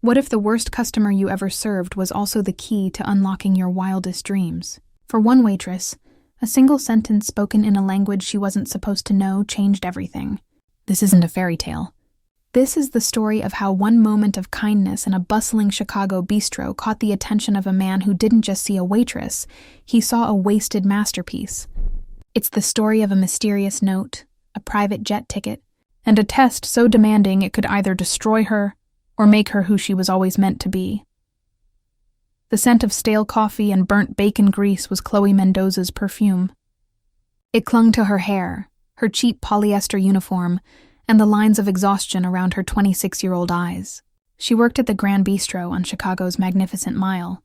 What if the worst customer you ever served was also the key to unlocking your wildest dreams? For one waitress, a single sentence spoken in a language she wasn't supposed to know changed everything. This isn't a fairy tale. This is the story of how one moment of kindness in a bustling Chicago bistro caught the attention of a man who didn't just see a waitress, he saw a wasted masterpiece. It's the story of a mysterious note, a private jet ticket, and a test so demanding it could either destroy her or make her who she was always meant to be. The scent of stale coffee and burnt bacon grease was Chloe Mendoza's perfume. It clung to her hair, her cheap polyester uniform, and the lines of exhaustion around her 26-year-old eyes. She worked at the Grand Bistro on Chicago's Magnificent Mile,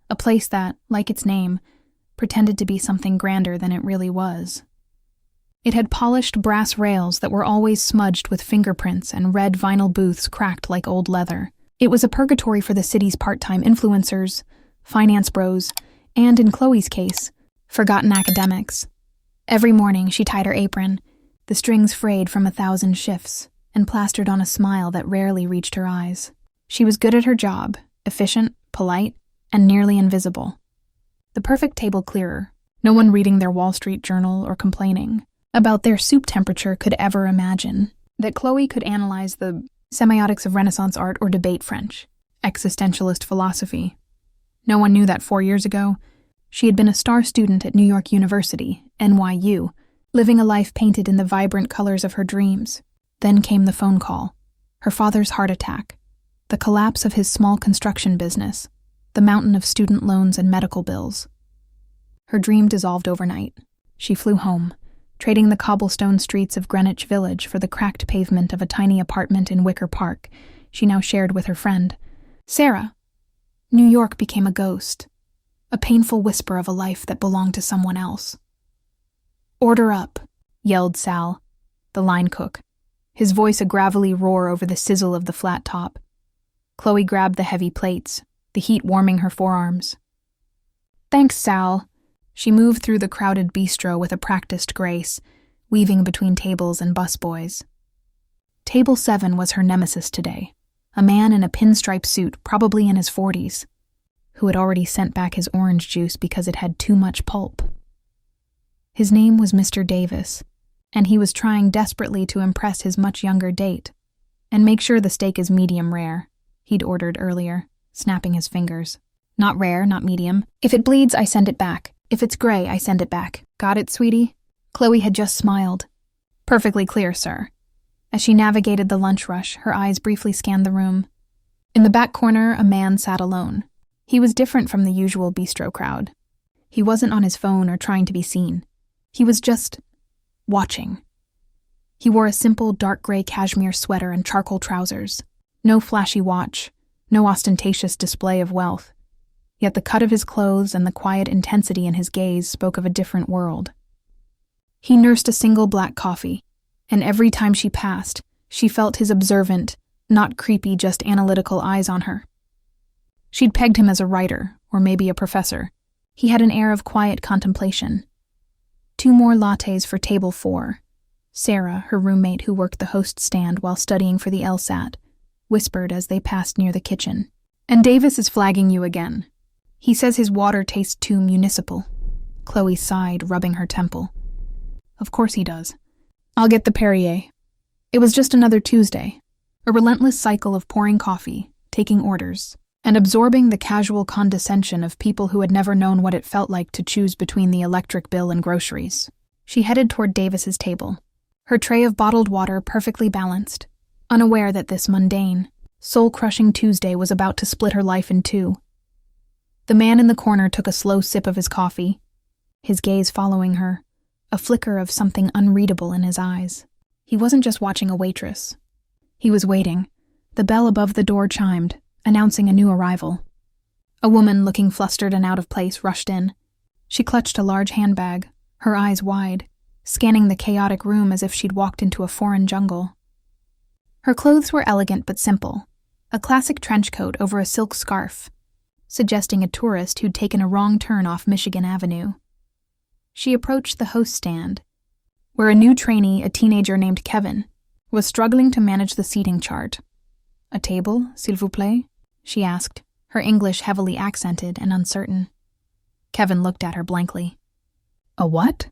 a place that, like its name, pretended to be something grander than it really was. It had polished brass rails that were always smudged with fingerprints and red vinyl booths cracked like old leather. It was a purgatory for the city's part-time influencers, finance bros, and, in Chloe's case, forgotten academics. Every morning she tied her apron, the strings frayed from 1,000 shifts, and plastered on a smile that rarely reached her eyes. She was good at her job, efficient, polite, and nearly invisible. The perfect table clearer, no one reading their Wall Street Journal or complaining about their soup temperature could ever imagine that Chloe could analyze the semiotics of Renaissance art or debate French, existentialist philosophy. No one knew that 4 years ago, she had been a star student at New York University, NYU, living a life painted in the vibrant colors of her dreams. Then came the phone call, her father's heart attack, the collapse of his small construction business, the mountain of student loans and medical bills. Her dream dissolved overnight. She flew home, trading the cobblestone streets of Greenwich Village for the cracked pavement of a tiny apartment in Wicker Park she now shared with her friend, Sarah. New York became a ghost, a painful whisper of a life that belonged to someone else. "Order up," yelled Sal, the line cook, his voice a gravelly roar over the sizzle of the flat top. Chloe grabbed the heavy plates, the heat warming her forearms. "Thanks, Sal." She moved through the crowded bistro with a practiced grace, weaving between tables and busboys. Table 7 was her nemesis today, a man in a pinstripe suit, probably in his 40s, who had already sent back his orange juice because it had too much pulp. His name was Mr. Davis, and he was trying desperately to impress his much younger date, and make sure the steak is medium rare, he'd ordered earlier, snapping his fingers. "Not rare, not medium. If it bleeds, I send it back. If it's gray, I send it back. Got it, sweetie?" Chloe had just smiled. "Perfectly clear, sir." As she navigated the lunch rush, her eyes briefly scanned the room. In the back corner, a man sat alone. He was different from the usual bistro crowd. He wasn't on his phone or trying to be seen. He was just watching. He wore a simple dark gray cashmere sweater and charcoal trousers. No flashy watch, no ostentatious display of wealth. Yet the cut of his clothes and the quiet intensity in his gaze spoke of a different world. He nursed a single black coffee, and every time she passed, she felt his observant, not creepy, just analytical eyes on her. She'd pegged him as a writer, or maybe a professor. He had an air of quiet contemplation. 2 more lattes for table 4. Sarah, her roommate who worked the host stand while studying for the LSAT, whispered as they passed near the kitchen. "And Davis is flagging you again. He says his water tastes too municipal." Chloe sighed, rubbing her temple. "Of course he does. I'll get the Perrier." It was just another Tuesday, a relentless cycle of pouring coffee, taking orders, and absorbing the casual condescension of people who had never known what it felt like to choose between the electric bill and groceries. She headed toward Davis's table, her tray of bottled water perfectly balanced, unaware that this mundane, soul-crushing Tuesday was about to split her life in 2. The man in the corner took a slow sip of his coffee, his gaze following her, a flicker of something unreadable in his eyes. He wasn't just watching a waitress. He was waiting. The bell above the door chimed, announcing a new arrival. A woman, looking flustered and out of place, rushed in. She clutched a large handbag, her eyes wide, scanning the chaotic room as if she'd walked into a foreign jungle. Her clothes were elegant but simple, a classic trench coat over a silk scarf, suggesting a tourist who'd taken a wrong turn off Michigan Avenue. She approached the host stand, where a new trainee, a teenager named Kevin, was struggling to manage the seating chart. "A table, s'il vous plaît?" she asked, her English heavily accented and uncertain. Kevin looked at her blankly. A what?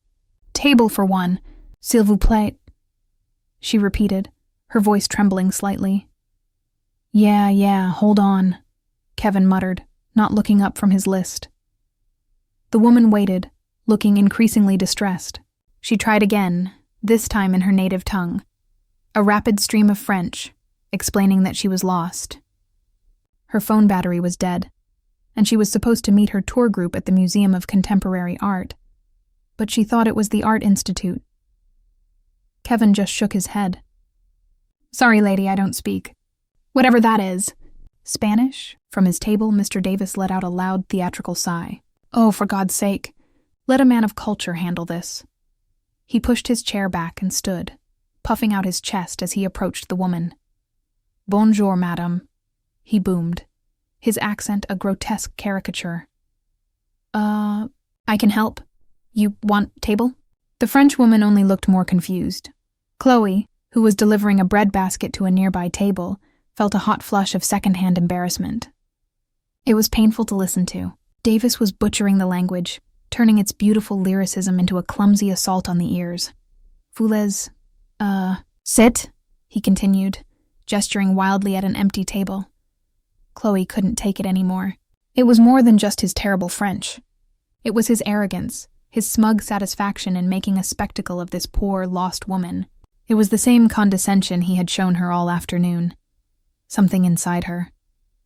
Table for one, s'il vous plaît, she repeated, her voice trembling slightly. Yeah, hold on, Kevin muttered, not looking up from his list. The woman waited, looking increasingly distressed. She tried again, this time in her native tongue. A rapid stream of French, explaining that she was lost. Her phone battery was dead, and she was supposed to meet her tour group at the Museum of Contemporary Art, but she thought it was the Art Institute. Kevin just shook his head. Sorry, lady, I don't speak. Whatever that is. Spanish? From his table, Mr. Davis let out a loud theatrical sigh. Oh, for God's sake, let a man of culture handle this. He pushed his chair back and stood, puffing out his chest as he approached the woman. Bonjour, madame, he boomed, his accent a grotesque caricature. I can help. You want table? The French woman only looked more confused. Chloe, who was delivering a bread basket to a nearby table, felt a hot flush of second-hand embarrassment. It was painful to listen to. Davis was butchering the language, turning its beautiful lyricism into a clumsy assault on the ears. Voulez, sit, he continued, gesturing wildly at an empty table. Chloe couldn't take it anymore. It was more than just his terrible French. It was his arrogance, his smug satisfaction in making a spectacle of this poor, lost woman. It was the same condescension he had shown her all afternoon. Something inside her,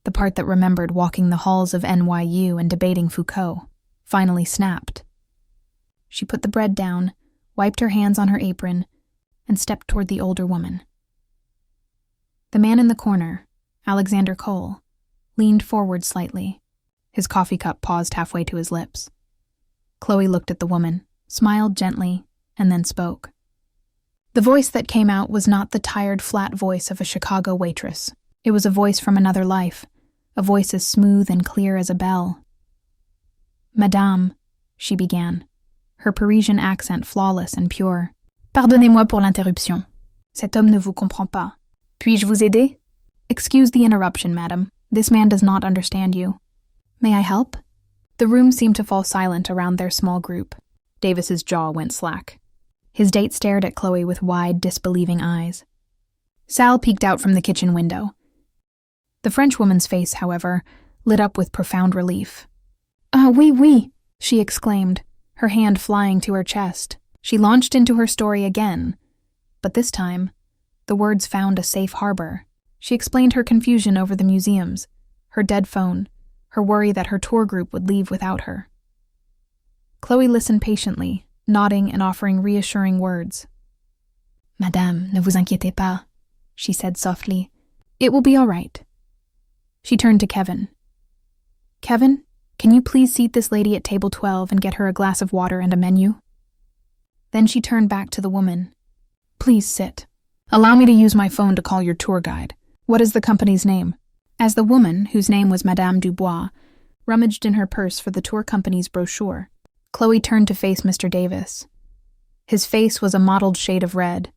the part that remembered walking the halls of NYU and debating Foucault, finally snapped. She put the bread down, wiped her hands on her apron, and stepped toward the older woman. The man in the corner, Alexander Cole, leaned forward slightly. His coffee cup paused halfway to his lips. Chloe looked at the woman, smiled gently, and then spoke. The voice that came out was not the tired, flat voice of a Chicago waitress. It was a voice from another life, a voice as smooth and clear as a bell. Madame, she began, her Parisian accent flawless and pure. Pardonnez-moi pour l'interruption. Cet homme ne vous comprend pas. Puis-je vous aider? Excuse the interruption, madam. This man does not understand you. May I help? The room seemed to fall silent around their small group. Davis's jaw went slack. His date stared at Chloe with wide, disbelieving eyes. Sal peeked out from the kitchen window. The Frenchwoman's face, however, lit up with profound relief. Oui, she exclaimed, her hand flying to her chest. She launched into her story again, but this time, the words found a safe harbor. She explained her confusion over the museums, her dead phone, her worry that her tour group would leave without her. Chloe listened patiently, nodding and offering reassuring words. Madame, ne vous inquiétez pas, she said softly. It will be all right. She turned to Kevin. Kevin, can you please seat this lady at table 12 and get her a glass of water and a menu? Then she turned back to the woman. Please sit. Allow me to use my phone to call your tour guide. What is the company's name? As the woman, whose name was Madame Dubois, rummaged in her purse for the tour company's brochure, Chloe turned to face Mr. Davis. His face was a mottled shade of red,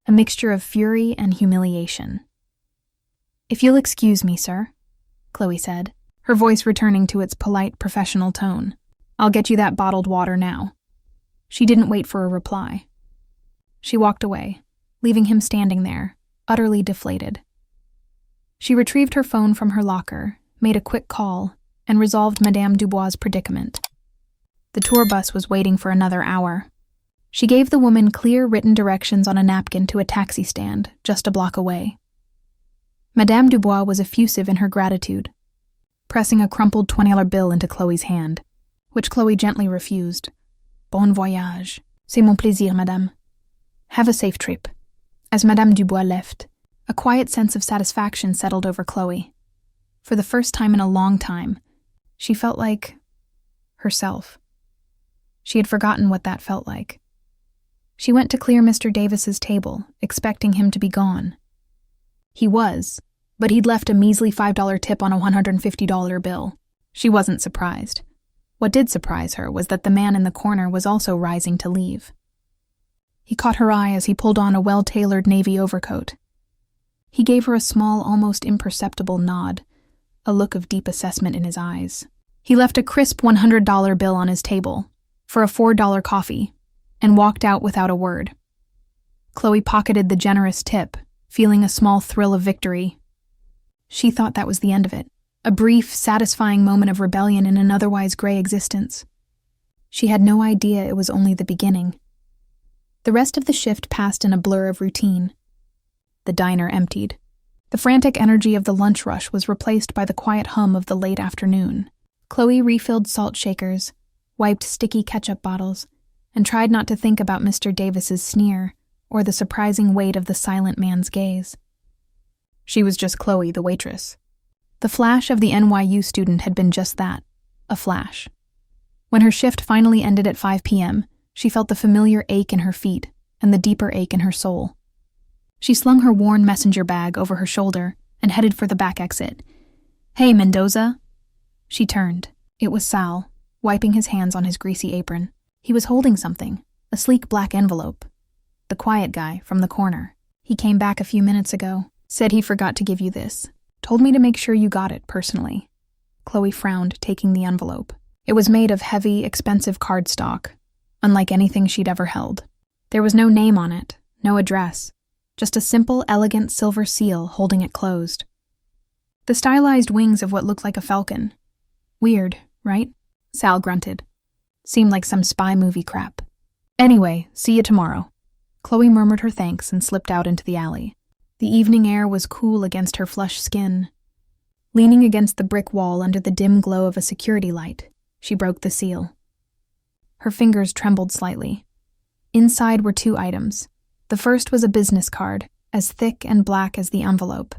a mixture of fury and humiliation. If you'll excuse me, sir, Chloe said, her voice returning to its polite, professional tone. I'll get you that bottled water now. She didn't wait for a reply. She walked away, leaving him standing there, utterly deflated. She retrieved her phone from her locker, made a quick call, and resolved Madame Dubois' predicament. The tour bus was waiting for another hour. She gave the woman clear written directions on a napkin to a taxi stand just a block away. Madame Dubois was effusive in her gratitude, pressing a crumpled $20 bill into Chloe's hand, which Chloe gently refused. Bon voyage. C'est mon plaisir, madame. Have a safe trip. As Madame Dubois left, a quiet sense of satisfaction settled over Chloe. For the first time in a long time, she felt like herself. She had forgotten what that felt like. She went to clear Mr. Davis's table, expecting him to be gone. He was, but he'd left a measly $5 tip on a $150 bill. She wasn't surprised. What did surprise her was that the man in the corner was also rising to leave. He caught her eye as he pulled on a well-tailored navy overcoat. He gave her a small, almost imperceptible nod, a look of deep assessment in his eyes. He left a crisp $100 bill on his table for a $4 coffee and walked out without a word. Chloe pocketed the generous tip, feeling a small thrill of victory. She thought that was the end of it, a brief, satisfying moment of rebellion in an otherwise gray existence. She had no idea it was only the beginning. The rest of the shift passed in a blur of routine. The diner emptied. The frantic energy of the lunch rush was replaced by the quiet hum of the late afternoon. Chloe refilled salt shakers, wiped sticky ketchup bottles, and tried not to think about Mr. Davis's sneer or the surprising weight of the silent man's gaze. She was just Chloe, the waitress. The flash of the NYU student had been just that, a flash. When her shift finally ended at 5 p.m., she felt the familiar ache in her feet and the deeper ache in her soul. She slung her worn messenger bag over her shoulder and headed for the back exit. "Hey, Mendoza." She turned. It was Sal, wiping his hands on his greasy apron. He was holding something, a sleek black envelope. The quiet guy from the corner. "He came back a few minutes ago. Said he forgot to give you this. Told me to make sure you got it personally." Chloe frowned, taking the envelope. It was made of heavy, expensive cardstock, unlike anything she'd ever held. There was no name on it, no address, just a simple, elegant silver seal holding it closed. The stylized wings of what looked like a falcon. Weird, right? Sal grunted. Seemed like some spy movie crap. "Anyway, see you tomorrow." Chloe murmured her thanks and slipped out into the alley. The evening air was cool against her flush skin. Leaning against the brick wall under the dim glow of a security light, she broke the seal. Her fingers trembled slightly. Inside were 2 items. The first was a business card, as thick and black as the envelope.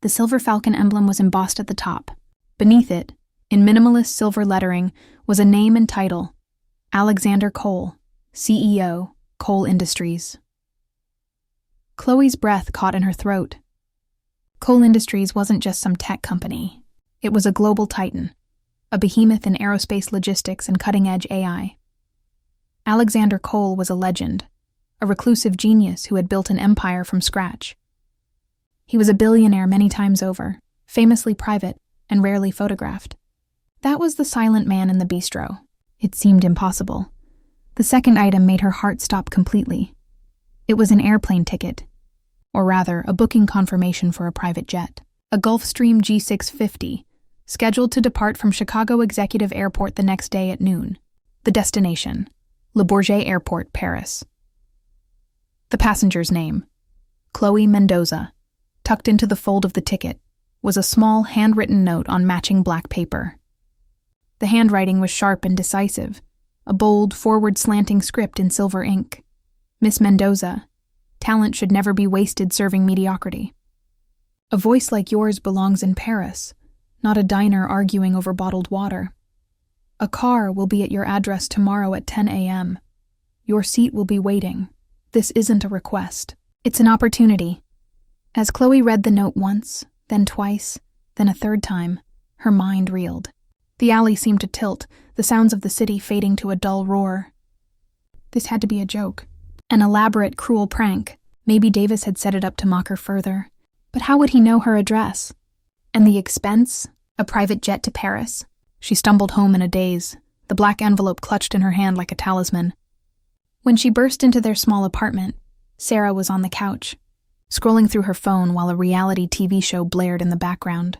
The silver falcon emblem was embossed at the top. Beneath it, in minimalist silver lettering, was a name and title: Alexander Cole, CEO, Cole Industries. Chloe's breath caught in her throat. Cole Industries wasn't just some tech company. It was a global titan, a behemoth in aerospace logistics and cutting-edge AI. Alexander Cole was a legend, a reclusive genius who had built an empire from scratch. He was a billionaire many times over, famously private and rarely photographed. That was the silent man in the bistro. It seemed impossible. The second item made her heart stop completely. It was an airplane ticket, or rather, a booking confirmation for a private jet. A Gulfstream G650, scheduled to depart from Chicago Executive Airport the next day at noon. The destination: Le Bourget Airport, Paris. The passenger's name, Chloe Mendoza. Tucked into the fold of the ticket was a small handwritten note on matching black paper. The handwriting was sharp and decisive, a bold, forward-slanting script in silver ink. "Miss Mendoza, talent should never be wasted serving mediocrity. A voice like yours belongs in Paris, not a diner arguing over bottled water. A car will be at your address tomorrow at 10 a.m. Your seat will be waiting. This isn't a request. It's an opportunity." As Chloe read the note once, then twice, then a third time, her mind reeled. The alley seemed to tilt, the sounds of the city fading to a dull roar. This had to be a joke. An elaborate, cruel prank. Maybe Davis had set it up to mock her further. But how would he know her address? And the expense? A private jet to Paris? She stumbled home in a daze, the black envelope clutched in her hand like a talisman. When she burst into their small apartment, Sarah was on the couch, scrolling through her phone while a reality TV show blared in the background.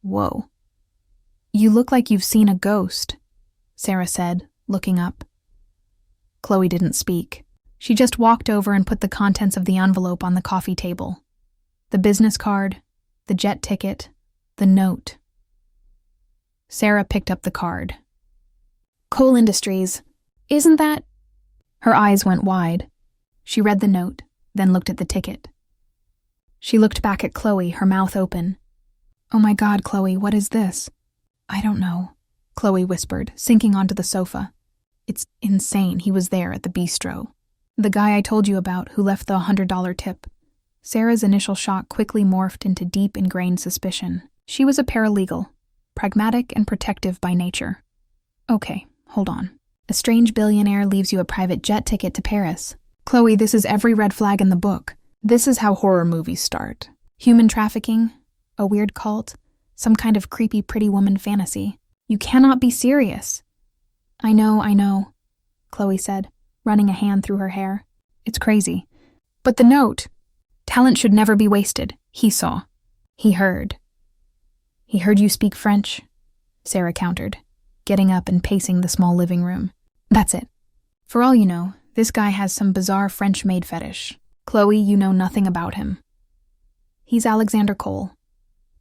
"Whoa. You look like you've seen a ghost," Sarah said, looking up. Chloe didn't speak. She just walked over and put the contents of the envelope on the coffee table. The business card, the jet ticket, the note. Sarah picked up the card. "Cole Industries. Isn't that—" Her eyes went wide. She read the note, then looked at the ticket. She looked back at Chloe, her mouth open. "Oh my God, Chloe, what is this?" "I don't know," Chloe whispered, sinking onto the sofa. "It's insane he was there at the bistro. The guy I told you about who left the $100 tip." Sarah's initial shock quickly morphed into deep ingrained suspicion. She was a paralegal, pragmatic and protective by nature. "Okay, hold on. A strange billionaire leaves you a private jet ticket to Paris. Chloe, this is every red flag in the book. This is how horror movies start. Human trafficking, a weird cult, Some kind of creepy pretty woman fantasy. You cannot be serious. I know, Chloe said, running a hand through her hair. It's crazy. But the note. Talent should never be wasted, he saw. He heard. He heard you speak French, Sarah countered, getting up and pacing the small living room. That's it. For all you know, this guy has some bizarre French maid fetish. Chloe, you know nothing about him. He's Alexander Cole,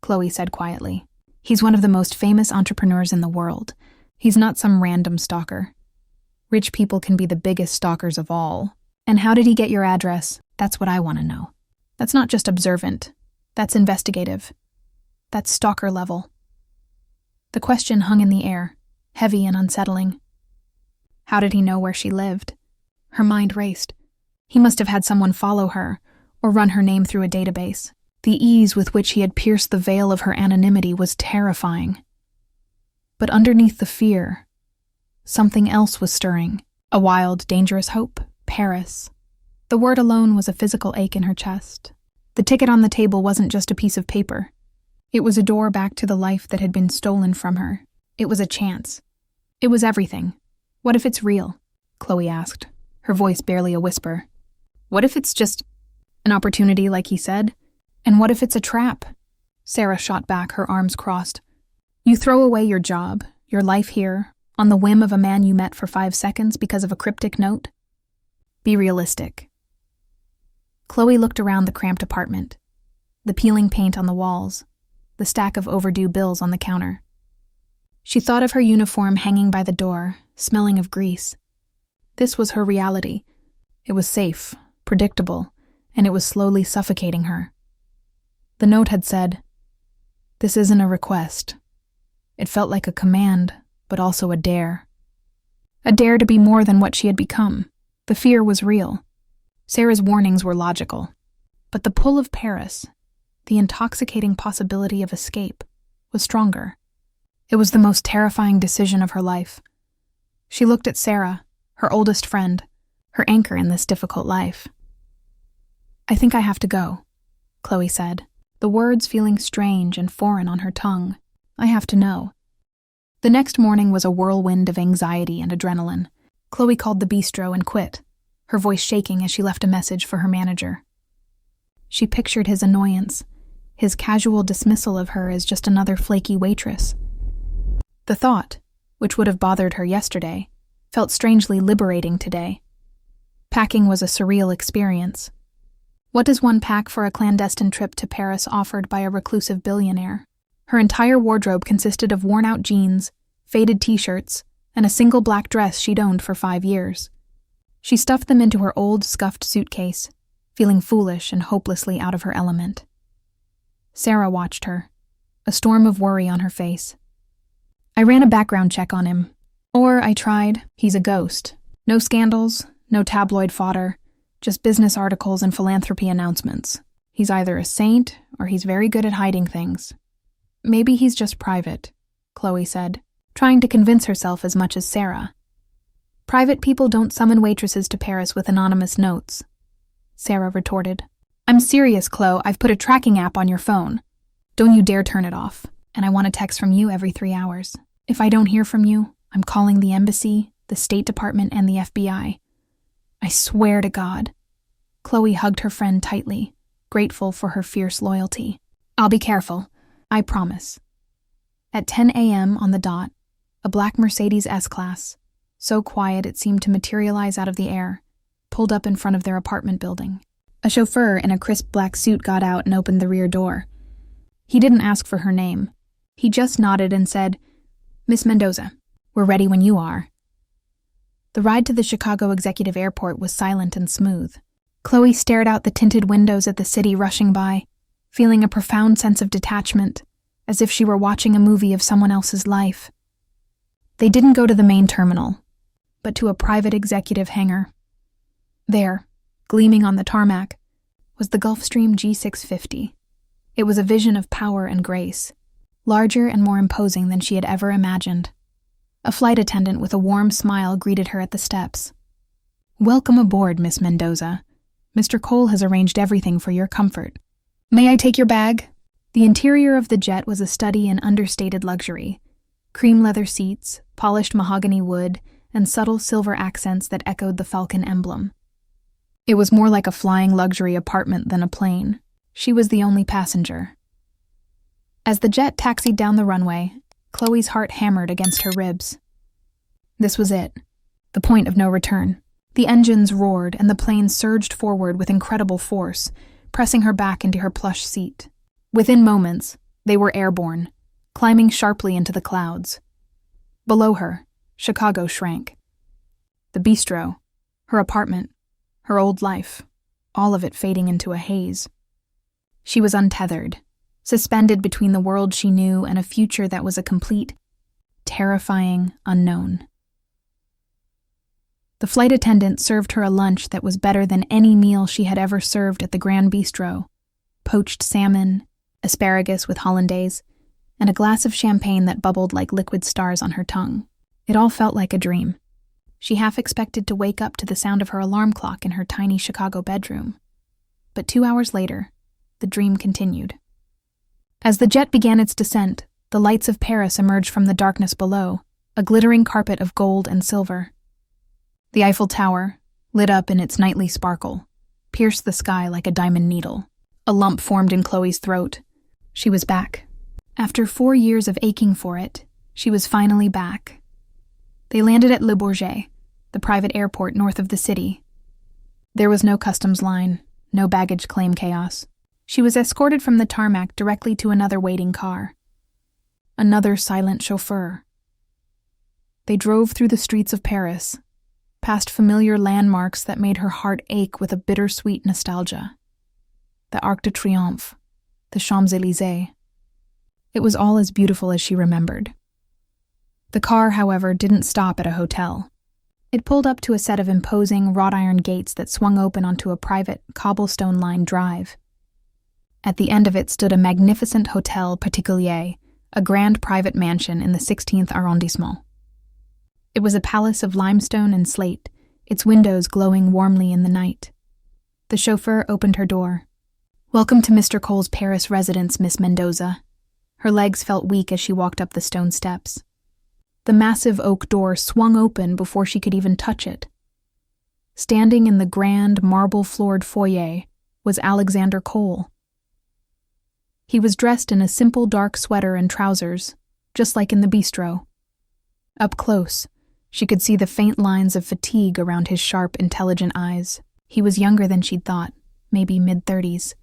Chloe said quietly. He's one of the most famous entrepreneurs in the world. He's not some random stalker. Rich people can be the biggest stalkers of all. And how did he get your address? That's what I want to know. That's not just observant. That's investigative. That's stalker level. The question hung in the air, heavy and unsettling. How did he know where she lived? Her mind raced. He must have had someone follow her, or run her name through a database. The ease with which he had pierced the veil of her anonymity was terrifying. But underneath the fear, something else was stirring. A wild, dangerous hope. Paris. The word alone was a physical ache in her chest. The ticket on the table wasn't just a piece of paper. It was a door back to the life that had been stolen from her. It was a chance. It was everything. What if it's real? Chloe asked, her voice barely a whisper. What if it's just an opportunity, like he said? And what if it's a trap? Sarah shot back, her arms crossed. You throw away your job, your life here, on the whim of a man you met for 5 seconds because of a cryptic note? Be realistic. Chloe looked around the cramped apartment, the peeling paint on the walls, the stack of overdue bills on the counter. She thought of her uniform hanging by the door, smelling of grease. This was her reality. It was safe, predictable, and it was slowly suffocating her. The note had said, "This isn't a request." It felt like a command, but also a dare. A dare to be more than what she had become. The fear was real. Sarah's warnings were logical. But the pull of Paris, the intoxicating possibility of escape, was stronger. It was the most terrifying decision of her life. She looked at Sarah, her oldest friend, her anchor in this difficult life. I think I have to go, Chloe said, the words feeling strange and foreign on her tongue. I have to know. The next morning was a whirlwind of anxiety and adrenaline. Chloe called the bistro and quit, her voice shaking as she left a message for her manager. She pictured his annoyance, his casual dismissal of her as just another flaky waitress. The thought, which would have bothered her yesterday, felt strangely liberating today. Packing was a surreal experience. What does one pack for a clandestine trip to Paris offered by a reclusive billionaire? Her entire wardrobe consisted of worn-out jeans, faded t-shirts, and a single black dress she'd owned for 5 years. She stuffed them into her old, scuffed suitcase, feeling foolish and hopelessly out of her element. Sarah watched her, a storm of worry on her face. I ran a background check on him. Or I tried. He's a ghost. No scandals, no tabloid fodder, just business articles and philanthropy announcements. He's either a saint or he's very good at hiding things. Maybe he's just private, Chloe said, trying to convince herself as much as Sarah. Private people don't summon waitresses to Paris with anonymous notes, Sarah retorted. I'm serious, Chloe. I've put a tracking app on your phone. Don't you dare turn it off. And I want a text from you every 3 hours. If I don't hear from you, I'm calling the embassy, the State Department, and the FBI. I swear to God. Chloe hugged her friend tightly, grateful for her fierce loyalty. I'll be careful. I promise. At 10 a.m. on the dot, a black Mercedes S-Class, so quiet it seemed to materialize out of the air, pulled up in front of their apartment building. A chauffeur in a crisp black suit got out and opened the rear door. He didn't ask for her name. He just nodded and said, Miss Mendoza, we're ready when you are. The ride to the Chicago Executive Airport was silent and smooth. Chloe stared out the tinted windows at the city rushing by, feeling a profound sense of detachment, as if she were watching a movie of someone else's life. They didn't go to the main terminal, but to a private executive hangar. There, gleaming on the tarmac, was the Gulfstream G650. It was a vision of power and grace, larger and more imposing than she had ever imagined. A flight attendant with a warm smile greeted her at the steps. Welcome aboard, Miss Mendoza. Mr. Cole has arranged everything for your comfort. May I take your bag? The interior of the jet was a study in understated luxury. Cream leather seats, polished mahogany wood, and subtle silver accents that echoed the Falcon emblem. It was more like a flying luxury apartment than a plane. She was the only passenger. As the jet taxied down the runway, Chloe's heart hammered against her ribs. This was it, the point of no return. The engines roared and the plane surged forward with incredible force, pressing her back into her plush seat. Within moments, they were airborne, climbing sharply into the clouds. Below her, Chicago shrank. The bistro, her apartment, her old life, all of it fading into a haze. She was untethered, suspended between the world she knew and a future that was a complete, terrifying unknown. The flight attendant served her a lunch that was better than any meal she had ever served at the Grand Bistro: poached salmon, asparagus with hollandaise, and a glass of champagne that bubbled like liquid stars on her tongue. It all felt like a dream. She half expected to wake up to the sound of her alarm clock in her tiny Chicago bedroom. But 2 hours later, the dream continued. As the jet began its descent, the lights of Paris emerged from the darkness below, a glittering carpet of gold and silver. The Eiffel Tower, lit up in its nightly sparkle, pierced the sky like a diamond needle. A lump formed in Chloe's throat. She was back. After 4 years of aching for it, she was finally back. They landed at Le Bourget, the private airport north of the city. There was no customs line, no baggage claim chaos. She was escorted from the tarmac directly to another waiting car. Another silent chauffeur. They drove through the streets of Paris, past familiar landmarks that made her heart ache with a bittersweet nostalgia. The Arc de Triomphe, the Champs-Élysées. It was all as beautiful as she remembered. The car, however, didn't stop at a hotel. It pulled up to a set of imposing wrought-iron gates that swung open onto a private, cobblestone-lined drive. At the end of it stood a magnificent Hotel Particulier, a grand private mansion in the 16th arrondissement. It was a palace of limestone and slate, its windows glowing warmly in the night. The chauffeur opened her door. "Welcome to Mr. Cole's Paris residence, Miss Mendoza." Her legs felt weak as she walked up the stone steps. The massive oak door swung open before she could even touch it. Standing in the grand, marble-floored foyer was Alexander Cole. He was dressed in a simple dark sweater and trousers, just like in the bistro. Up close, she could see the faint lines of fatigue around his sharp, intelligent eyes. He was younger than she'd thought, maybe mid-30s.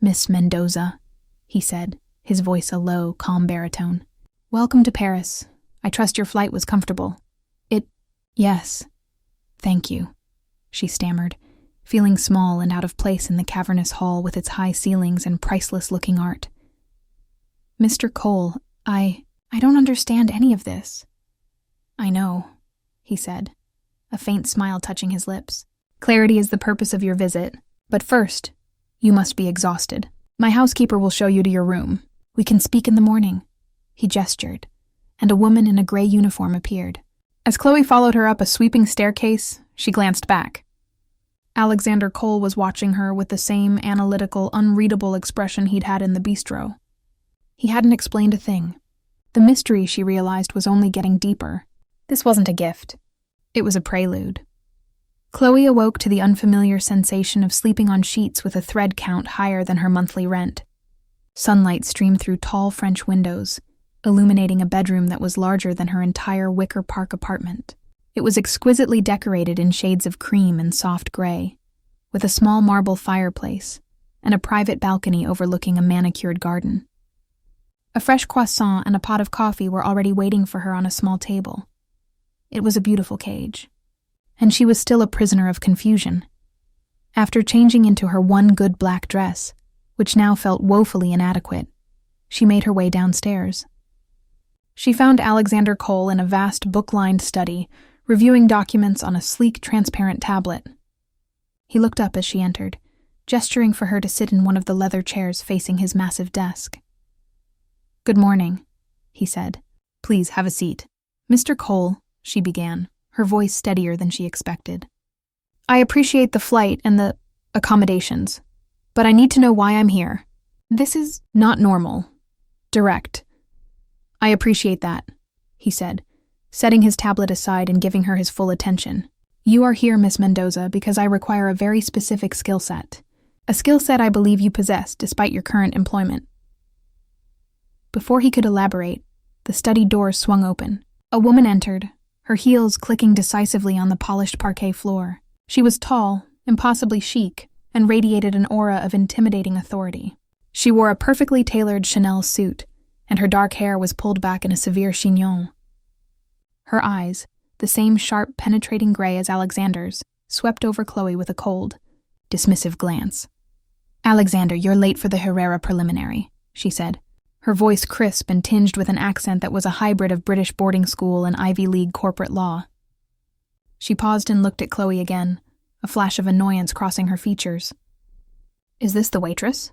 "Miss Mendoza," he said, his voice a low, calm baritone. "Welcome to Paris. I trust your flight was comfortable." Yes. Thank you," she stammered, feeling small and out of place in the cavernous hall with its high ceilings and priceless-looking art. "Mr. Cole, I don't understand any of this." "I know," he said, a faint smile touching his lips. "Clarity is the purpose of your visit, but first, you must be exhausted. My housekeeper will show you to your room. We can speak in the morning." He gestured, and a woman in a gray uniform appeared. As Chloe followed her up a sweeping staircase, she glanced back. Alexander Cole was watching her with the same analytical, unreadable expression he'd had in the bistro. He hadn't explained a thing. The mystery, she realized, was only getting deeper. This wasn't a gift. It was a prelude. Chloe awoke to the unfamiliar sensation of sleeping on sheets with a thread count higher than her monthly rent. Sunlight streamed through tall French windows, illuminating a bedroom that was larger than her entire Wicker Park apartment. It was exquisitely decorated in shades of cream and soft gray, with a small marble fireplace and a private balcony overlooking a manicured garden. A fresh croissant and a pot of coffee were already waiting for her on a small table. It was a beautiful cage, and she was still a prisoner of confusion. After changing into her one good black dress, which now felt woefully inadequate, she made her way downstairs. She found Alexander Cole in a vast book-lined study, reviewing documents on a sleek, transparent tablet. He looked up as she entered, gesturing for her to sit in one of the leather chairs facing his massive desk. "Good morning," he said. "Please have a seat." "Mr. Cole," she began, her voice steadier than she expected. "I appreciate the flight and the accommodations, but I need to know why I'm here. This is not normal. Direct. I appreciate that, he said, setting his tablet aside and giving her his full attention. You are here, Miss Mendoza, because I require a very specific skill set. A skill set I believe you possess despite your current employment. Before he could elaborate, the study doors swung open. A woman entered, her heels clicking decisively on the polished parquet floor. She was tall, impossibly chic, and radiated an aura of intimidating authority. She wore a perfectly tailored Chanel suit, and her dark hair was pulled back in a severe chignon. Her eyes, the same sharp, penetrating gray as Alexander's, swept over Chloe with a cold, dismissive glance. Alexander, you're late for the Herrera preliminary, she said, her voice crisp and tinged with an accent that was a hybrid of British boarding school and Ivy League corporate law. She paused and looked at Chloe again, a flash of annoyance crossing her features. Is this the waitress?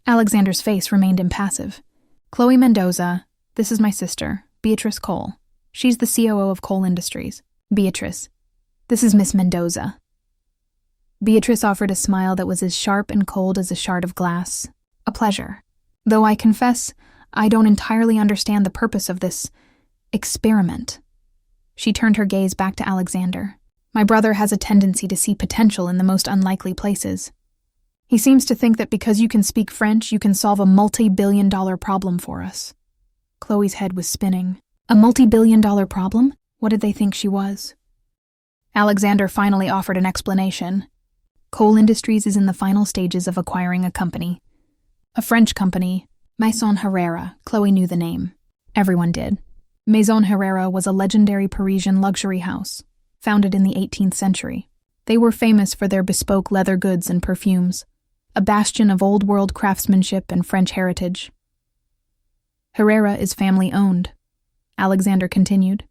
Alexander's face remained impassive. Chloe Mendoza, this is my sister, Beatrice Cole. She's the COO of Cole Industries. Beatrice, this is Miss Mendoza. Beatrice offered a smile that was as sharp and cold as a shard of glass. A pleasure. Though I confess, I don't entirely understand the purpose of this experiment. She turned her gaze back to Alexander. My brother has a tendency to see potential in the most unlikely places. He seems to think that because you can speak French, you can solve a multi-billion-dollar problem for us. Chloe's head was spinning. A multi-billion-dollar problem? What did they think she was? Alexander finally offered an explanation. Cole Industries is in the final stages of acquiring a company. A French company, Maison Herrera. Chloe knew the name. Everyone did. Maison Herrera was a legendary Parisian luxury house, founded in the 18th century. They were famous for their bespoke leather goods and perfumes, a bastion of old-world craftsmanship and French heritage. Herrera is family-owned, Alexander continued.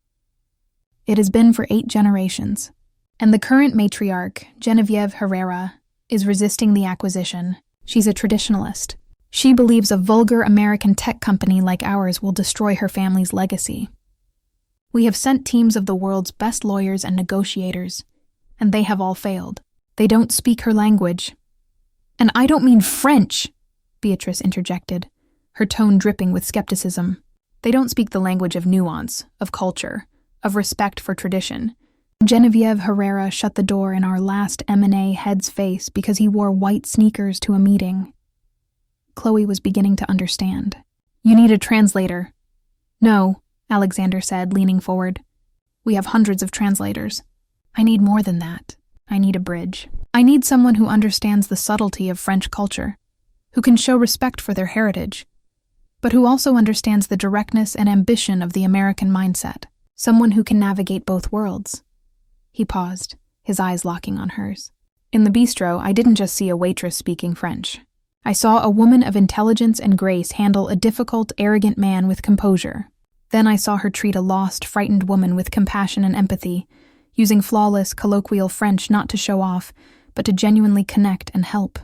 It has been for 8 generations, and the current matriarch, Genevieve Herrera, is resisting the acquisition. She's a traditionalist. She believes a vulgar American tech company like ours will destroy her family's legacy. We have sent teams of the world's best lawyers and negotiators, and they have all failed. They don't speak her language. And I don't mean French, Beatrice interjected, her tone dripping with skepticism. They don't speak the language of nuance, of culture, of respect for tradition. Genevieve Herrera shut the door in our last M&A head's face because he wore white sneakers to a meeting. Chloe was beginning to understand. You need a translator. No, Alexander said, leaning forward. We have hundreds of translators. I need more than that. I need a bridge. I need someone who understands the subtlety of French culture, who can show respect for their heritage, but who also understands the directness and ambition of the American mindset. Someone who can navigate both worlds. He paused, his eyes locking on hers. In the bistro, I didn't just see a waitress speaking French. I saw a woman of intelligence and grace handle a difficult, arrogant man with composure. Then I saw her treat a lost, frightened woman with compassion and empathy, using flawless, colloquial French not to show off, but to genuinely connect and help.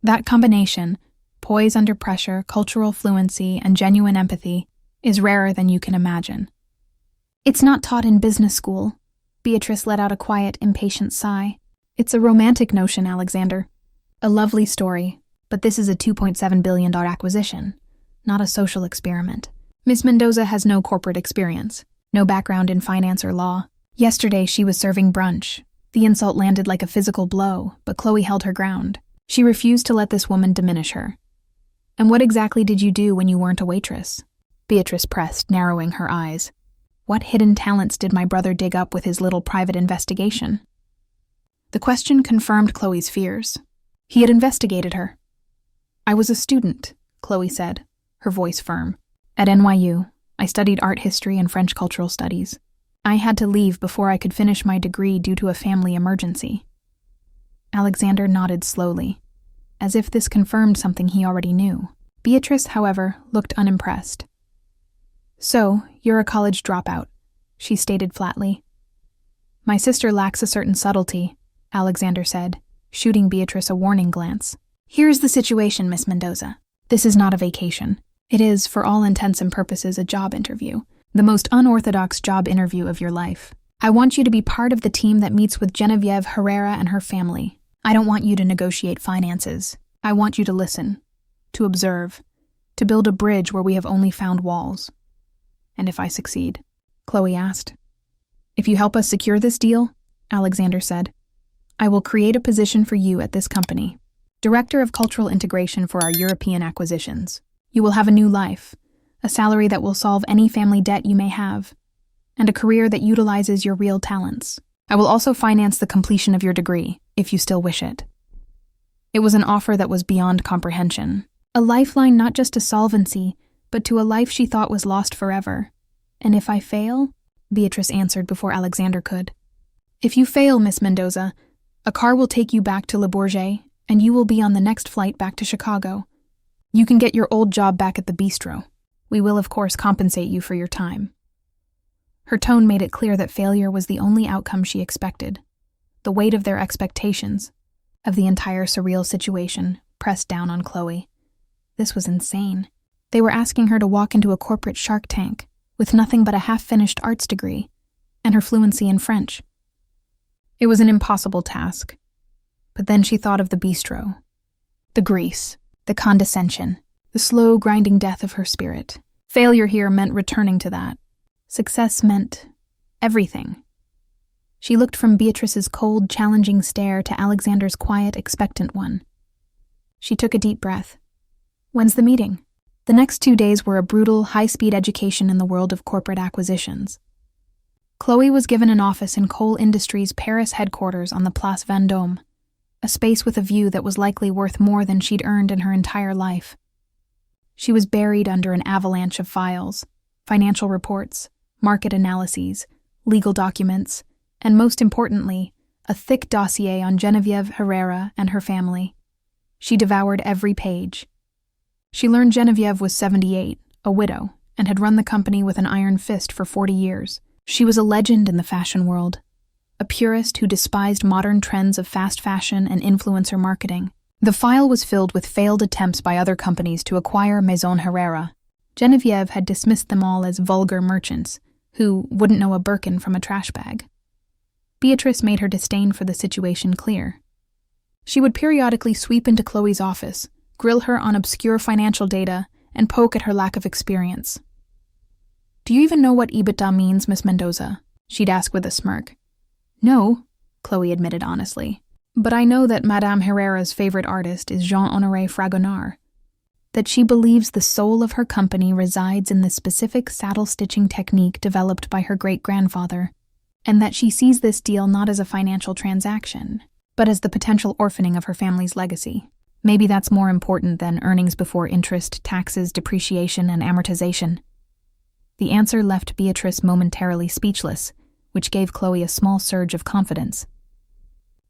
That combination, poise under pressure, cultural fluency, and genuine empathy, is rarer than you can imagine. It's not taught in business school. Beatrice let out a quiet, impatient sigh. It's a romantic notion, Alexander. A lovely story, but this is a $2.7 billion acquisition, not a social experiment. Miss Mendoza has no corporate experience, no background in finance or law. Yesterday she was serving brunch. The insult landed like a physical blow, but Chloe held her ground. She refused to let this woman diminish her. And what exactly did you do when you weren't a waitress? Beatrice pressed, narrowing her eyes. What hidden talents did my brother dig up with his little private investigation? The question confirmed Chloe's fears. He had investigated her. I was a student, Chloe said, her voice firm. At NYU, I studied art history and French cultural studies. I had to leave before I could finish my degree due to a family emergency. Alexander nodded slowly, as if this confirmed something he already knew. Beatrice, however, looked unimpressed. So, you're a college dropout, she stated flatly. My sister lacks a certain subtlety, Alexander said, shooting Beatrice a warning glance. Here's the situation, Miss Mendoza. This is not a vacation. It is, for all intents and purposes, a job interview. The most unorthodox job interview of your life. I want you to be part of the team that meets with Genevieve Herrera and her family. I don't want you to negotiate finances. I want you to listen. to observe, to build a bridge where we have only found walls. And if I succeed? Chloe asked. If you help us secure this deal, Alexander said, I will create a position for you at this company, Director of Cultural Integration for our European acquisitions. You will have a new life, a salary that will solve any family debt you may have, and a career that utilizes your real talents. I will also finance the completion of your degree, if you still wish it. It was an offer that was beyond comprehension. A lifeline not just to solvency, but to a life she thought was lost forever. And if I fail? Beatrice answered before Alexander could. If you fail, Miss Mendoza, a car will take you back to Le Bourget, and you will be on the next flight back to Chicago. You can get your old job back at the bistro. We will, of course, compensate you for your time. Her tone made it clear that failure was the only outcome she expected. The weight of their expectations, of the entire surreal situation, pressed down on Chloe. This was insane. They were asking her to walk into a corporate Shark Tank with nothing but a half-finished arts degree and her fluency in French. It was an impossible task. But then she thought of the bistro, the grease, the condescension, the slow grinding death of her spirit. Failure here meant returning to that. Success meant everything. She looked from Beatrice's cold, challenging stare to Alexander's quiet, expectant one. She took a deep breath. When's the meeting? The next 2 days were a brutal, high-speed education in the world of corporate acquisitions. Chloe was given an office in Coal Industries' Paris headquarters on the Place Vendôme, a space with a view that was likely worth more than she'd earned in her entire life. She was buried under an avalanche of files, financial reports, market analyses, legal documents, and most importantly, a thick dossier on Geneviève Herrera and her family. She devoured every page. She learned Geneviève was 78, a widow, and had run the company with an iron fist for 40 years. She was a legend in the fashion world, a purist who despised modern trends of fast fashion and influencer marketing. The file was filled with failed attempts by other companies to acquire Maison Herrera. Geneviève had dismissed them all as vulgar merchants, who wouldn't know a Birkin from a trash bag. Beatrice made her disdain for the situation clear. She would periodically sweep into Chloe's office, grill her on obscure financial data, and poke at her lack of experience. Do you even know what EBITDA means, Miss Mendoza? She'd ask with a smirk. No, Chloe admitted honestly. But I know that Madame Herrera's favorite artist is Jean-Honoré Fragonard, that she believes the soul of her company resides in the specific saddle-stitching technique developed by her great-grandfather, and that she sees this deal not as a financial transaction, but as the potential orphaning of her family's legacy. Maybe that's more important than earnings before interest, taxes, depreciation, and amortization. The answer left Beatrice momentarily speechless, which gave Chloe a small surge of confidence.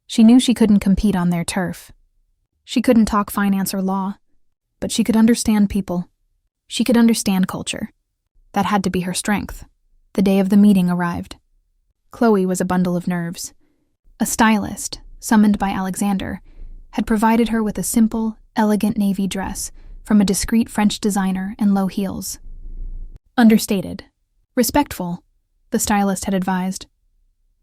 She knew she couldn't compete on their turf. She couldn't talk finance or law, but she could understand people. She could understand culture. That had to be her strength. The day of the meeting arrived. Chloe was a bundle of nerves. A stylist, summoned by Alexander, had provided her with a simple, elegant navy dress from a discreet French designer and low heels. Understated. Respectful, the stylist had advised.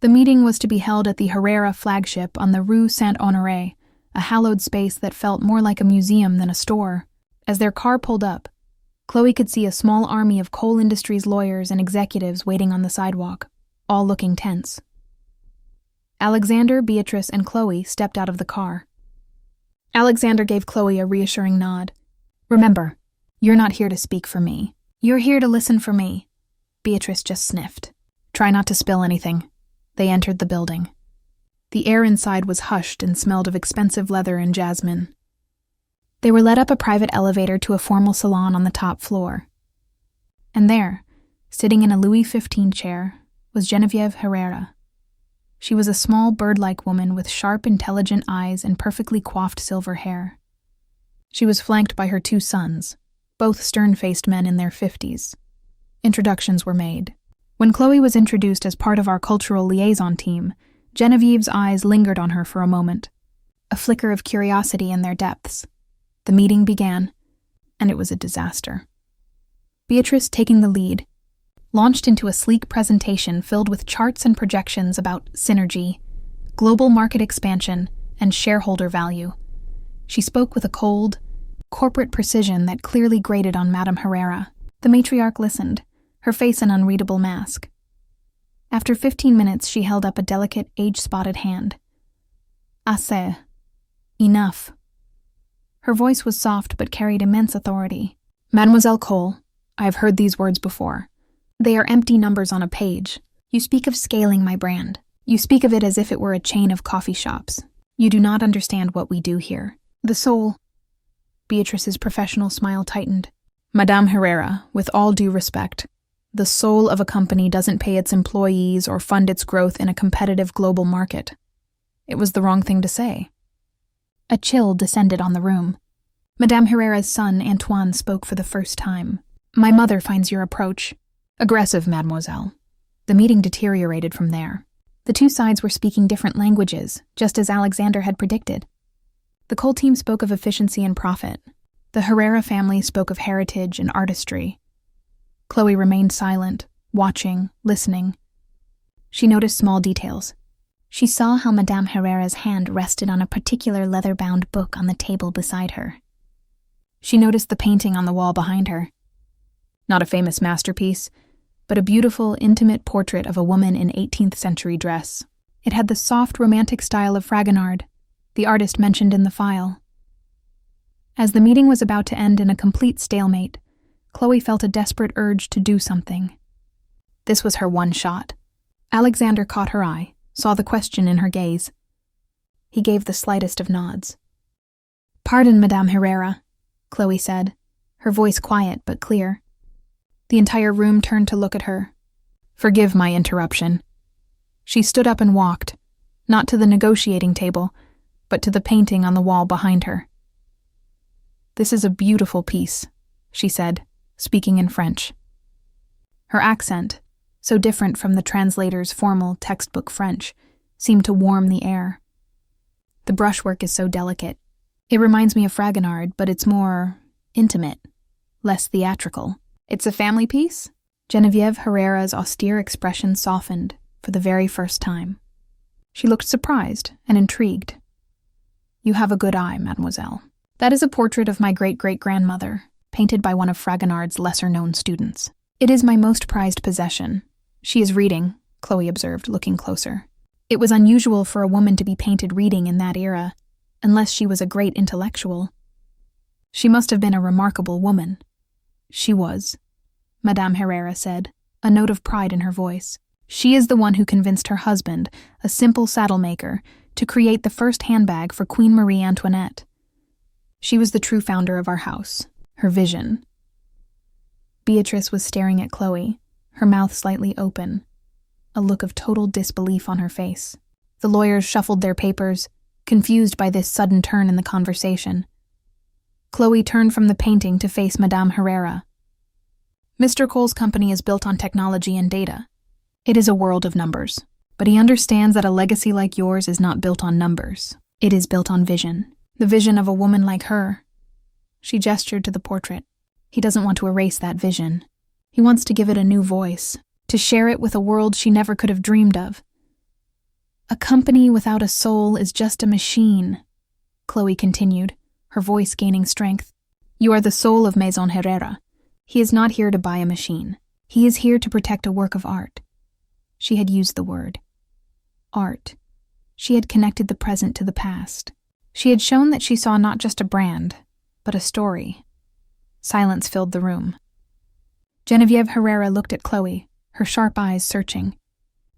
The meeting was to be held at the Herrera flagship on the Rue Saint-Honoré, a hallowed space that felt more like a museum than a store. As their car pulled up, Chloe could see a small army of Coal Industries lawyers and executives waiting on the sidewalk, all looking tense. Alexander, Beatrice, and Chloe stepped out of the car. Alexander gave Chloe a reassuring nod. Remember, you're not here to speak for me. You're here to listen for me. Beatrice just sniffed. Try not to spill anything. They entered the building. The air inside was hushed and smelled of expensive leather and jasmine. They were led up a private elevator to a formal salon on the top floor. And there, sitting in a Louis XV chair, was Geneviève Herrera. She was a small bird-like woman with sharp, intelligent eyes and perfectly coiffed silver hair. She was flanked by her 2 sons, both stern-faced men in their 50s. Introductions were made. When Chloe was introduced as part of our cultural liaison team, Genevieve's eyes lingered on her for a moment, a flicker of curiosity in their depths. The meeting began, and it was a disaster. Beatrice, taking the lead, launched into a sleek presentation filled with charts and projections about synergy, global market expansion, and shareholder value. She spoke with a cold, corporate precision that clearly grated on Madame Herrera. The matriarch listened, her face an unreadable mask. After 15 minutes, she held up a delicate, age-spotted hand. Assez. Enough. Her voice was soft but carried immense authority. Mademoiselle Cole, I have heard these words before. They are empty numbers on a page. You speak of scaling my brand. You speak of it as if it were a chain of coffee shops. You do not understand what we do here. The soul. Beatrice's professional smile tightened. Madame Herrera, with all due respect, the soul of a company doesn't pay its employees or fund its growth in a competitive global market. It was the wrong thing to say. A chill descended on the room. Madame Herrera's son, Antoine, spoke for the first time. My mother finds your approach aggressive, mademoiselle. The meeting deteriorated from there. The two sides were speaking different languages, just as Alexander had predicted. The Cole team spoke of efficiency and profit. The Herrera family spoke of heritage and artistry. Chloe remained silent, watching, listening. She noticed small details. She saw how Madame Herrera's hand rested on a particular leather-bound book on the table beside her. She noticed the painting on the wall behind her. Not a famous masterpiece, but a beautiful, intimate portrait of a woman in 18th century dress. It had the soft, romantic style of Fragonard, the artist mentioned in the file. As the meeting was about to end in a complete stalemate, Chloe felt a desperate urge to do something. This was her one shot. Alexander caught her eye, saw the question in her gaze. He gave the slightest of nods. Pardon, Madame Herrera, Chloe said, her voice quiet but clear. The entire room turned to look at her. Forgive my interruption. She stood up and walked, not to the negotiating table, but to the painting on the wall behind her. This is a beautiful piece, she said, speaking in French. Her accent, so different from the translator's formal textbook French, seemed to warm the air. The brushwork is so delicate. It reminds me of Fragonard, but it's more intimate, less theatrical. It's a family piece? Genevieve Herrera's austere expression softened for the very first time. She looked surprised and intrigued. You have a good eye, mademoiselle. That is a portrait of my great-great-grandmother, painted by one of Fragonard's lesser-known students. It is my most prized possession. She is reading, Chloe observed, looking closer. It was unusual for a woman to be painted reading in that era, unless she was a great intellectual. She must have been a remarkable woman. She was, Madame Herrera said, a note of pride in her voice. She is the one who convinced her husband, a simple saddle-maker, to create the first handbag for Queen Marie Antoinette. She was the true founder of our house, her vision. Beatrice was staring at Chloe, her mouth slightly open, a look of total disbelief on her face. The lawyers shuffled their papers, confused by this sudden turn in the conversation. Chloe turned from the painting to face Madame Herrera. Mr. Cole's company is built on technology and data. It is a world of numbers, but he understands that a legacy like yours is not built on numbers. It is built on vision. The vision of a woman like her. She gestured to the portrait. He doesn't want to erase that vision. He wants to give it a new voice, to share it with a world she never could have dreamed of. A company without a soul is just a machine, Chloe continued, her voice gaining strength. You are the soul of Maison Herrera. He is not here to buy a machine. He is here to protect a work of art. She had used the word. Art. She had connected the present to the past. She had shown that she saw not just a brand, but a story. Silence filled the room. Genevieve Herrera looked at Chloe, her sharp eyes searching.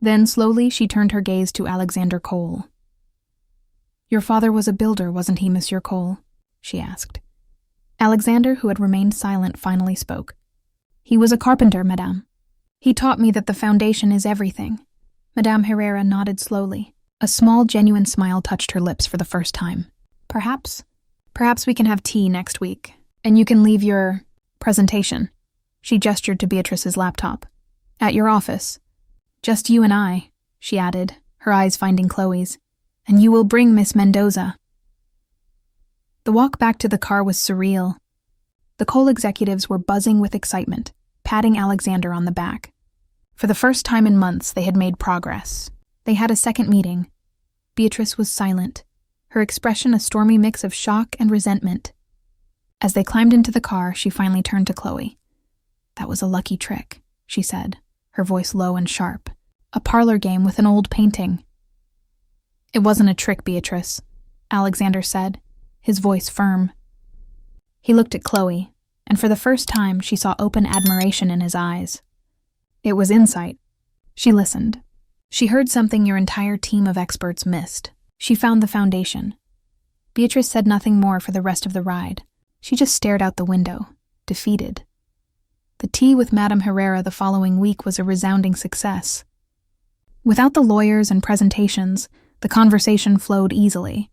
Then slowly she turned her gaze to Alexander Cole. Your father was a builder, wasn't he, Monsieur Cole? She asked. Alexander, who had remained silent, finally spoke. He was a carpenter, madame. He taught me that the foundation is everything. Madame Herrera nodded slowly. A small, genuine smile touched her lips for the first time. Perhaps we can have tea next week, and you can leave your presentation. She gestured to Beatrice's laptop. At your office. Just you and I, she added, her eyes finding Chloe's. And you will bring Miss Mendoza. The walk back to the car was surreal. The Cole executives were buzzing with excitement, patting Alexander on the back. For the first time in months, they had made progress. They had a second meeting. Beatrice was silent, her expression a stormy mix of shock and resentment. As they climbed into the car, she finally turned to Chloe. "That was a lucky trick," she said, her voice low and sharp. "A parlor game with an old painting." "It wasn't a trick, Beatrice," Alexander said, his voice firm. He looked at Chloe, and for the first time she saw open admiration in his eyes. It was insight. She listened. She heard something your entire team of experts missed. She found the foundation. Beatrice said nothing more for the rest of the ride. She just stared out the window, defeated. The tea with Madame Herrera the following week was a resounding success. Without the lawyers and presentations, the conversation flowed easily.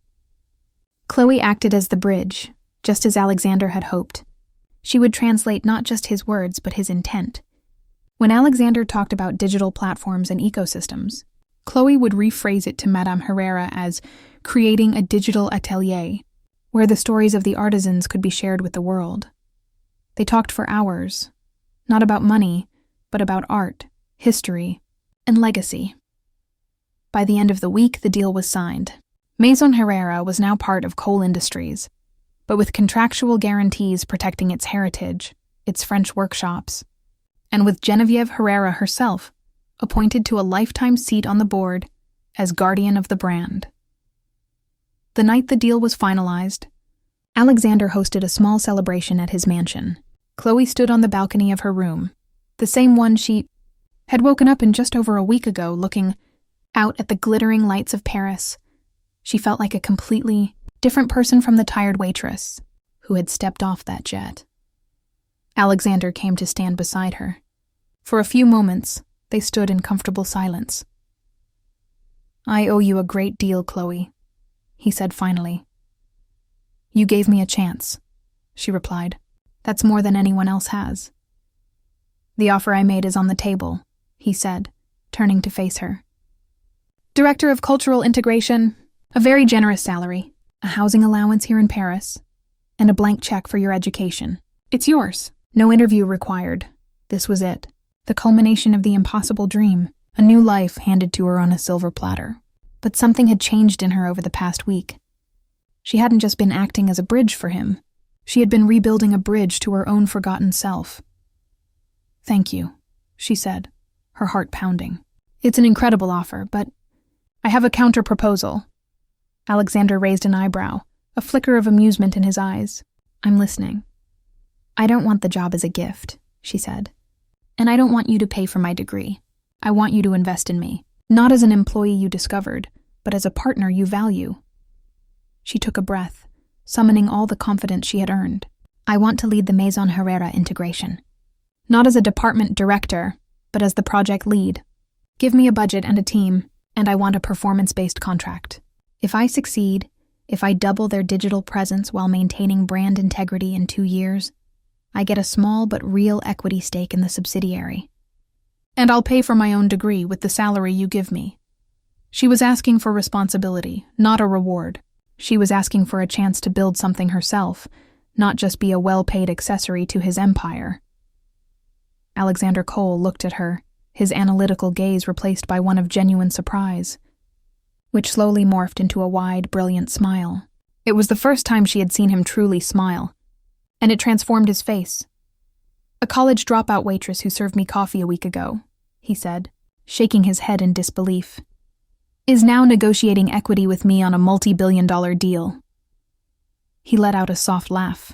Chloe acted as the bridge, just as Alexander had hoped. She would translate not just his words, but his intent. When Alexander talked about digital platforms and ecosystems, Chloe would rephrase it to Madame Herrera as creating a digital atelier, where the stories of the artisans could be shared with the world. They talked for hours, not about money, but about art, history, and legacy. By the end of the week, the deal was signed. Maison Herrera was now part of Cole Industries, but with contractual guarantees protecting its heritage, its French workshops, and with Geneviève Herrera herself appointed to a lifetime seat on the board as guardian of the brand. The night the deal was finalized, Alexander hosted a small celebration at his mansion. Chloe stood on the balcony of her room, the same one she had woken up in just over a week ago, looking out at the glittering lights of Paris. She felt like a completely different person from the tired waitress who had stepped off that jet. Alexander came to stand beside her. For a few moments, they stood in comfortable silence. "I owe you a great deal, Chloe," he said finally. "You gave me a chance," she replied. "That's more than anyone else has." "The offer I made is on the table," he said, turning to face her. "Director of Cultural Integration, a very generous salary, a housing allowance here in Paris, and a blank check for your education. It's yours. No interview required. This was it. The culmination of the impossible dream, a new life handed to her on a silver platter. But something had changed in her over the past week. She hadn't just been acting as a bridge for him. She had been rebuilding a bridge to her own forgotten self. "Thank you," she said, her heart pounding. "It's an incredible offer, but I have a counter-proposal." Alexander raised an eyebrow, a flicker of amusement in his eyes. "I'm listening." "I don't want the job as a gift," she said. "And I don't want you to pay for my degree. I want you to invest in me, not as an employee you discovered, but as a partner you value." She took a breath, summoning all the confidence she had earned. "I want to lead the Maison Herrera integration. Not as a department director, but as the project lead. Give me a budget and a team, and I want a performance-based contract. If I succeed, if I double their digital presence while maintaining brand integrity in 2 years, I get a small but real equity stake in the subsidiary. And I'll pay for my own degree with the salary you give me." She was asking for responsibility, not a reward. She was asking for a chance to build something herself, not just be a well-paid accessory to his empire. Alexander Cole looked at her, his analytical gaze replaced by one of genuine surprise, which slowly morphed into a wide, brilliant smile. It was the first time she had seen him truly smile, and it transformed his face. "A college dropout waitress who served me coffee a week ago," he said, shaking his head in disbelief, "is now negotiating equity with me on a multi-billion-dollar deal." He let out a soft laugh.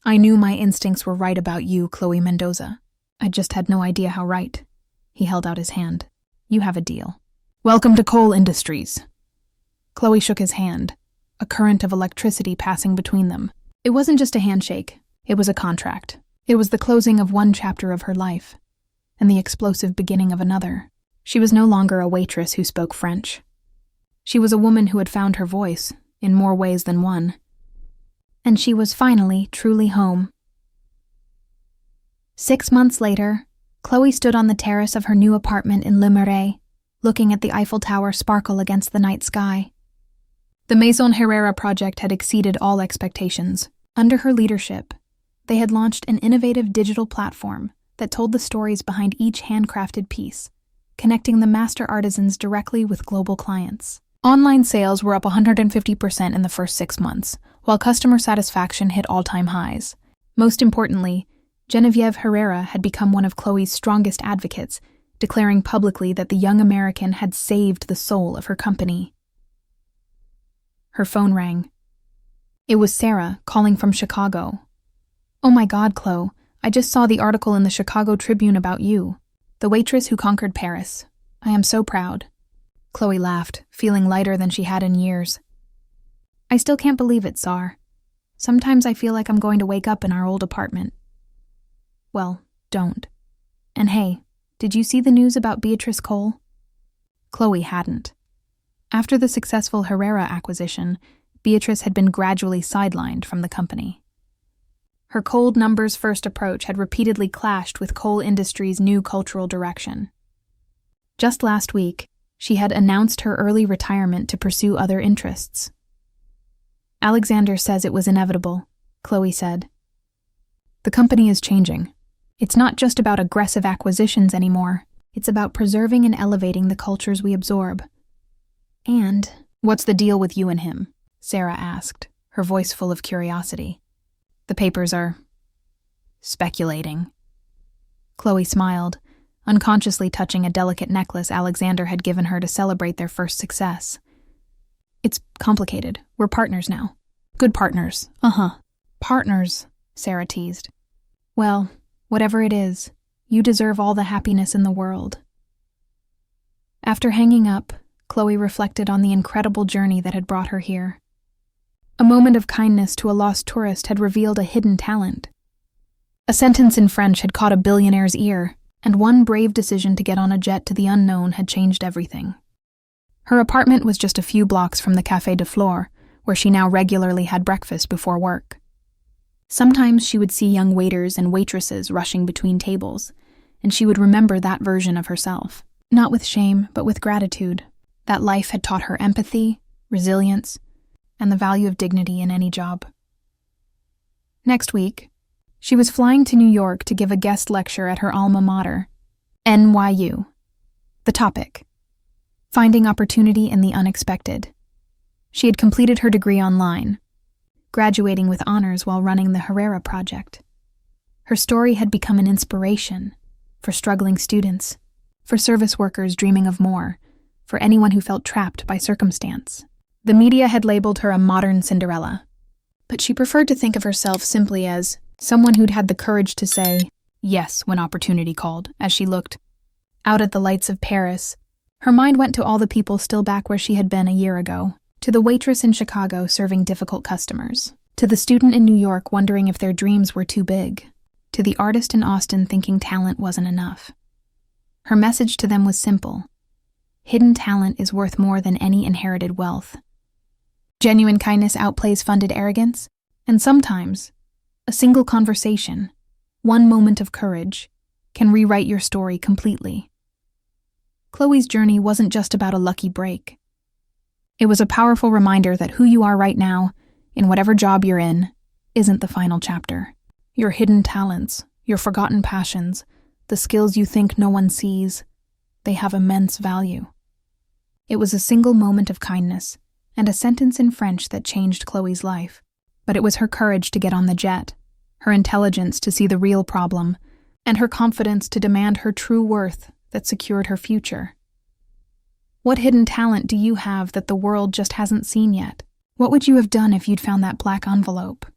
"I knew my instincts were right about you, Chloe Mendoza. I just had no idea how right." He held out his hand. "You have a deal. Welcome to Cole Industries." Chloe shook his hand, a current of electricity passing between them. It wasn't just a handshake, it was a contract. It was the closing of one chapter of her life, and the explosive beginning of another. She was no longer a waitress who spoke French. She was a woman who had found her voice, in more ways than one. And she was finally truly home. 6 months later, Chloe stood on the terrace of her new apartment in Le Marais, looking at the Eiffel Tower sparkle against the night sky. The Maison Herrera project had exceeded all expectations. Under her leadership, they had launched an innovative digital platform that told the stories behind each handcrafted piece, connecting the master artisans directly with global clients. Online sales were up 150% in the first 6 months, while customer satisfaction hit all-time highs. Most importantly, Genevieve Herrera had become one of Chloe's strongest advocates, declaring publicly that the young American had saved the soul of her company. Her phone rang. It was Sarah, calling from Chicago. "Oh my God, Chloe, I just saw the article in the Chicago Tribune about you, the waitress who conquered Paris. I am so proud." Chloe laughed, feeling lighter than she had in years. "I still can't believe it, Sar. Sometimes I feel like I'm going to wake up in our old apartment." "Well, don't. And hey, did you see the news about Beatrice Cole?" Chloe hadn't. After the successful Herrera acquisition, Beatrice had been gradually sidelined from the company. Her cold numbers-first approach had repeatedly clashed with coal industry's new cultural direction. Just last week, she had announced her early retirement to pursue other interests. "Alexander says it was inevitable," Chloe said. "The company is changing. It's not just about aggressive acquisitions anymore. It's about preserving and elevating the cultures we absorb." "And what's the deal with you and him?" Sarah asked, her voice full of curiosity. "The papers are speculating." Chloe smiled, unconsciously touching a delicate necklace Alexander had given her to celebrate their first success. "It's complicated. We're partners now." "Good partners. Partners," Sarah teased. "Well, whatever it is, you deserve all the happiness in the world." After hanging up, Chloe reflected on the incredible journey that had brought her here. A moment of kindness to a lost tourist had revealed a hidden talent. A sentence in French had caught a billionaire's ear, and one brave decision to get on a jet to the unknown had changed everything. Her apartment was just a few blocks from the Café de Flore, where she now regularly had breakfast before work. Sometimes she would see young waiters and waitresses rushing between tables, and she would remember that version of herself, not with shame, but with gratitude, that life had taught her empathy, resilience, and the value of dignity in any job. Next week, she was flying to New York to give a guest lecture at her alma mater, NYU. The topic: finding opportunity in the unexpected. She had completed her degree online, graduating with honors while running the Herrera project. Her story had become an inspiration for struggling students, for service workers dreaming of more, for anyone who felt trapped by circumstance. The media had labeled her a modern Cinderella, but she preferred to think of herself simply as someone who'd had the courage to say yes when opportunity called. As she looked out at the lights of Paris, her mind went to all the people still back where she had been a year ago, to the waitress in Chicago serving difficult customers, to the student in New York wondering if their dreams were too big, to the artist in Austin thinking talent wasn't enough. Her message to them was simple: hidden talent is worth more than any inherited wealth. Genuine kindness outplays funded arrogance, and sometimes a single conversation, one moment of courage, can rewrite your story completely. Chloe's journey wasn't just about a lucky break. It was a powerful reminder that who you are right now, in whatever job you're in, isn't the final chapter. Your hidden talents, your forgotten passions, the skills you think no one sees, they have immense value. It was a single moment of kindness and a sentence in French that changed Chloe's life. But it was her courage to get on the jet, her intelligence to see the real problem, and her confidence to demand her true worth that secured her future. What hidden talent do you have that the world just hasn't seen yet? What would you have done if you'd found that black envelope?